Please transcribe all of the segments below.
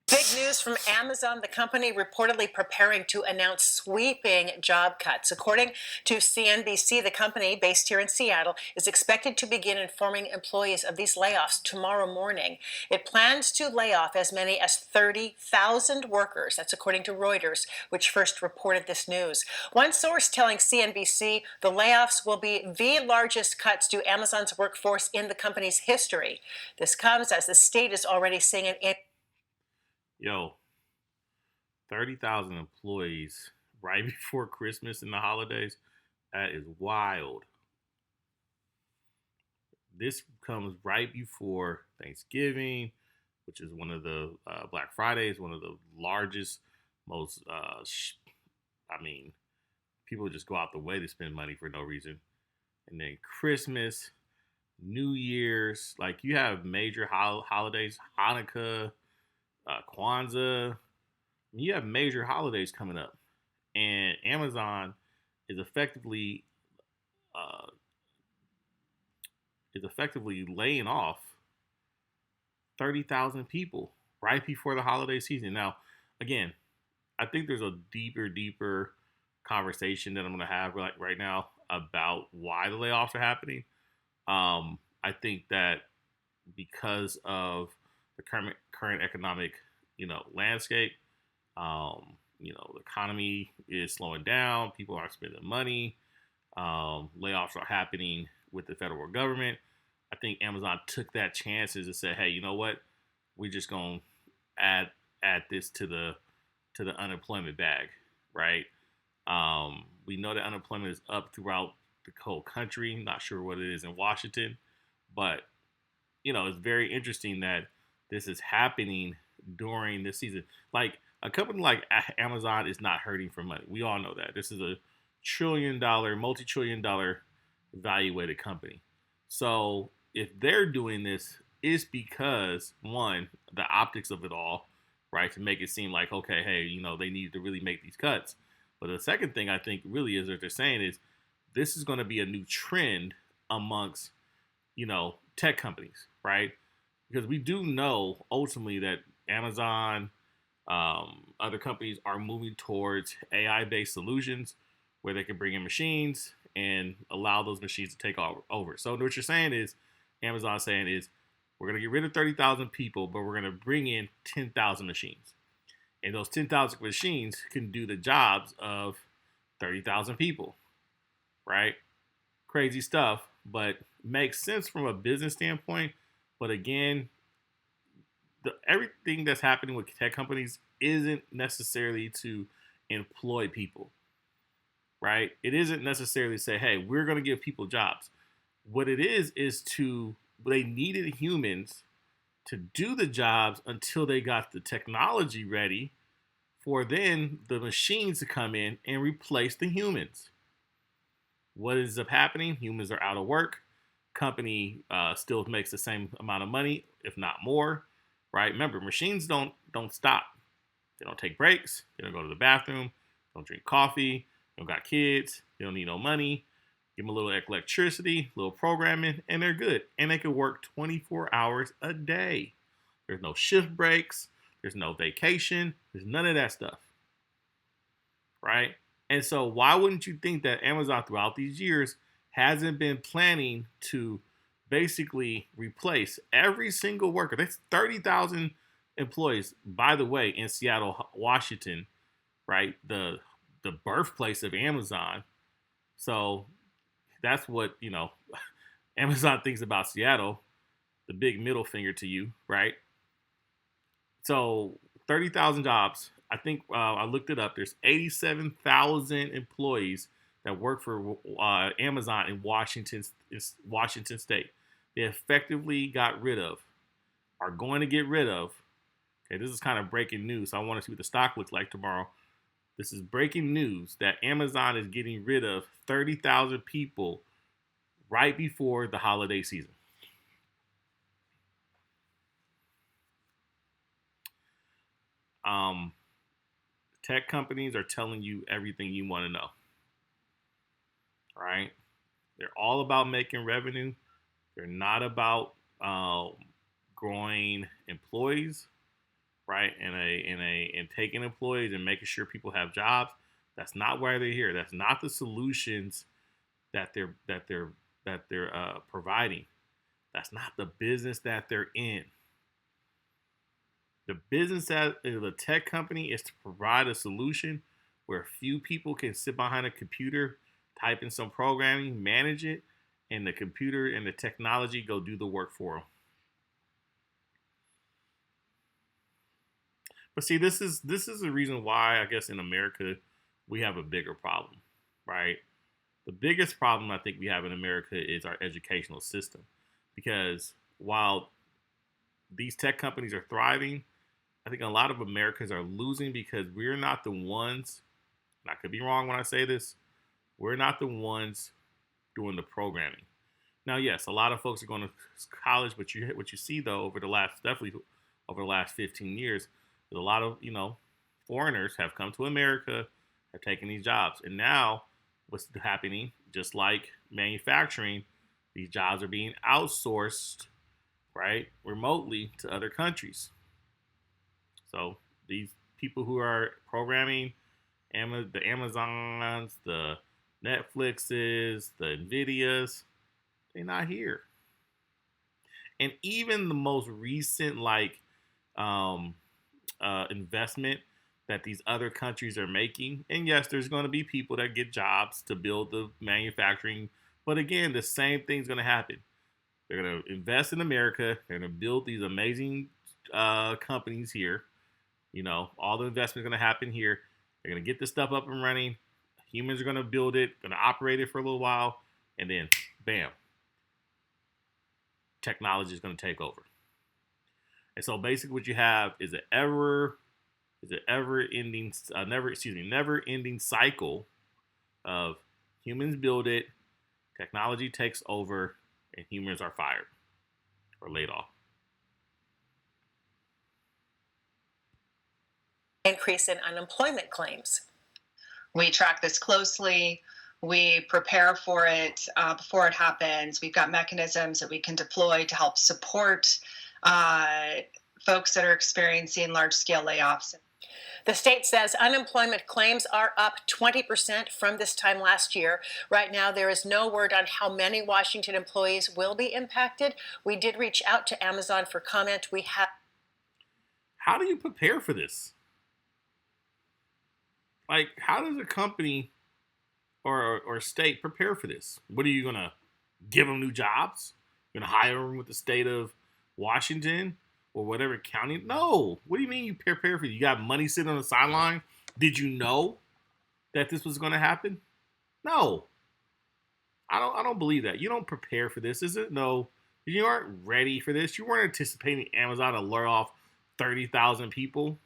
Big news from Amazon, the company reportedly preparing to announce sweeping job cuts. According to CNBC, the company, based here in Seattle, is expected to begin informing employees of these layoffs tomorrow morning. It plans to lay off as many as 30,000 workers. That's according to Reuters, which first reported this news. One source telling CNBC the layoffs will be the largest cuts to Amazon's workforce in the company's history. This comes as the state is already seeing an Yo, 30,000 employees right before Christmas and the holidays. That is wild. This comes right before Thanksgiving, which is one of the Black Fridays, one of the largest, most, I mean, people just go out the way to spend money for no reason. And then Christmas, New Year's, like you have major holidays, Hanukkah, Kwanzaa. You have major holidays coming up, and Amazon is effectively uh, laying off 30,000 people right before the holiday season. Now, again, I think there's a deeper conversation that I'm going to have right now about why the layoffs are happening. I think that because of the current economic, landscape, the economy is slowing down. People aren't spending money. Layoffs are happening with the federal government. I think Amazon took that chances and said, "Hey, you know what? We're just gonna add add this to the unemployment bag, right?" We know that unemployment is up throughout the whole country. Not sure what it is in Washington, but it's very interesting that this is happening during this season. Like a company like Amazon is not hurting for money. We all know that. This is a trillion-dollar, multi-trillion-dollar evaluated company. So if they're doing this, it's because one, the optics of it all, right, to make it seem like okay, hey, they need to really make these cuts. But the second thing I think really is that they're saying is this is going to be a new trend amongst tech companies, right? Because we do know ultimately that Amazon, other companies are moving towards AI-based solutions where they can bring in machines and allow those machines to take over. So what you're saying is, Amazon saying is, we're going to get rid of 30,000 people, but we're going to bring in 10,000 machines. And those 10,000 machines can do the jobs of 30,000 people, right? Crazy stuff, but makes sense from a business standpoint. But again, everything that's happening with tech companies isn't necessarily to employ people, right? It isn't necessarily say, hey, we're going to give people jobs. What it is they needed humans to do the jobs until they got the technology ready for then the machines to come in and replace the humans. What ends up happening? Humans are out of work. Company still makes the same amount of money, if not more. Right? Remember, machines don't stop. They don't take breaks. They don't go to the bathroom. Don't drink coffee. They don't got kids. They don't need no money. Give them a little electricity, a little programming, and they're good. And they can work 24 hours a day. There's no shift breaks. There's no vacation. There's none of that stuff. Right? And so why wouldn't you think that Amazon throughout these years hasn't been planning to basically replace every single worker? That's 30,000 employees, by the way, in Seattle, Washington, right? The birthplace of Amazon. So that's what, Amazon thinks about Seattle, the big middle finger to you, right? So 30,000 jobs. I think I looked it up. There's 87,000 employees that work for Amazon in Washington State. They effectively got rid of, are going to get rid of. Okay, this is kind of breaking news. So I want to see what the stock looks like tomorrow. This is breaking news that Amazon is getting rid of 30,000 people right before the holiday season. Um, Tech companies are telling you everything you want to know. Right? They're all about making revenue. They're not about growing employees. right? And taking employees and making sure people have jobs. That's not why they're here. That's not the solutions that they're providing. That's not the business that they're in. The business that of a tech company is to provide a solution where a few people can sit behind a computer, type in some programming, manage it, and the computer and the technology go do the work for them. But see, this is the reason why I guess in America we have a bigger problem, right? The biggest problem I think we have in America is our educational system, because while these tech companies are thriving, I think a lot of Americans are losing because we're not the ones. And I could be wrong when I say this. We're not the ones doing the programming. Now, yes, a lot of folks are going to college, but what you see though definitely over the last 15 years, a lot of foreigners have come to America, have taken these jobs, and now what's happening? Just like manufacturing, these jobs are being outsourced, right, remotely to other countries. So these people who are programming, the Amazons, the Netflixes, the Nvidias, they're not here. And even the most recent investment that these other countries are making, and yes, there's going to be people that get jobs to build the manufacturing, but again, the same thing's going to happen. They're going to invest in America. They're going to build these amazing companies here. All the investment is going to happen here. They're going to get this stuff up and running. Humans are going to build it, going to operate it for a little while, and then, bam, technology is going to take over. And so basically what you have is never ending cycle of humans build it, technology takes over, and humans are fired or laid off. Increase in unemployment claims. We track this closely. We prepare for it before it happens. We've got mechanisms that we can deploy to help support folks that are experiencing large-scale layoffs. The state says unemployment claims are up 20% from this time last year. Right now, there is no word on how many Washington employees will be impacted. We did reach out to Amazon for comment. How do you prepare for this? Like, how does a company or state prepare for this? What are you going to give them new jobs? You're going to hire them with the state of Washington or whatever county? No. What do you mean you prepare for it? You got money sitting on the sideline? Did you know that this was going to happen? No. I don't believe that. You don't prepare for this, is it? No. You aren't ready for this. You weren't anticipating Amazon to lay off 30,000 people.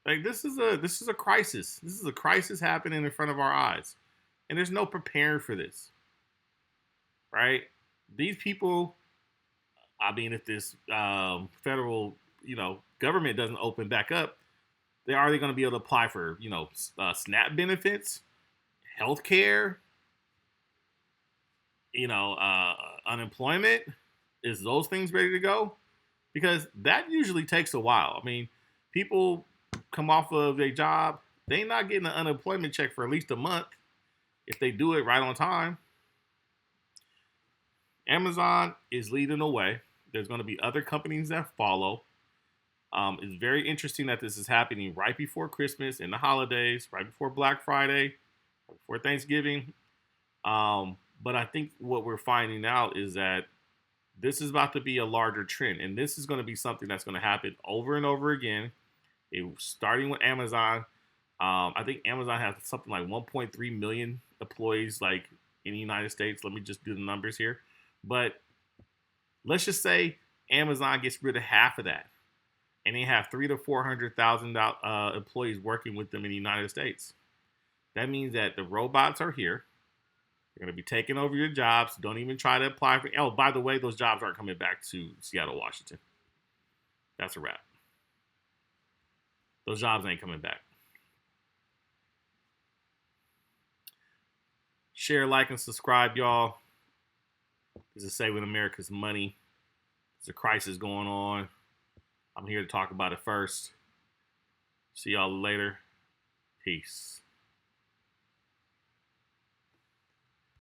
Like this is a crisis. This is a crisis happening in front of our eyes, and there's no preparing for this, right? These people, I mean, if this federal government doesn't open back up, are they going to be able to apply for SNAP benefits, health care, unemployment? Is those things ready to go? Because that usually takes a while. I mean, people come off of their job, they not getting an unemployment check for at least a month if they do it right on time. Amazon is leading the way. There's going to be other companies that follow. It's very interesting that this is happening right before Christmas and the holidays, right before Black Friday, before Thanksgiving. But I think what we're finding out is that this is about to be a larger trend, and this is going to be something that's going to happen over and over again. Starting with Amazon, I think Amazon has something like 1.3 million employees, like in the United States. Let me just do the numbers here, but let's just say Amazon gets rid of half of that, and they have 300,000 to 400,000 employees working with them in the United States. That means that the robots are here. They're going to be taking over your jobs. Don't even try to apply for. Oh, by the way, those jobs aren't coming back to Seattle, Washington. That's a wrap. Those jobs ain't coming back. Share, like, and subscribe, y'all. This is Saving America's Money. There's a crisis going on. I'm here to talk about it first. See y'all later. Peace.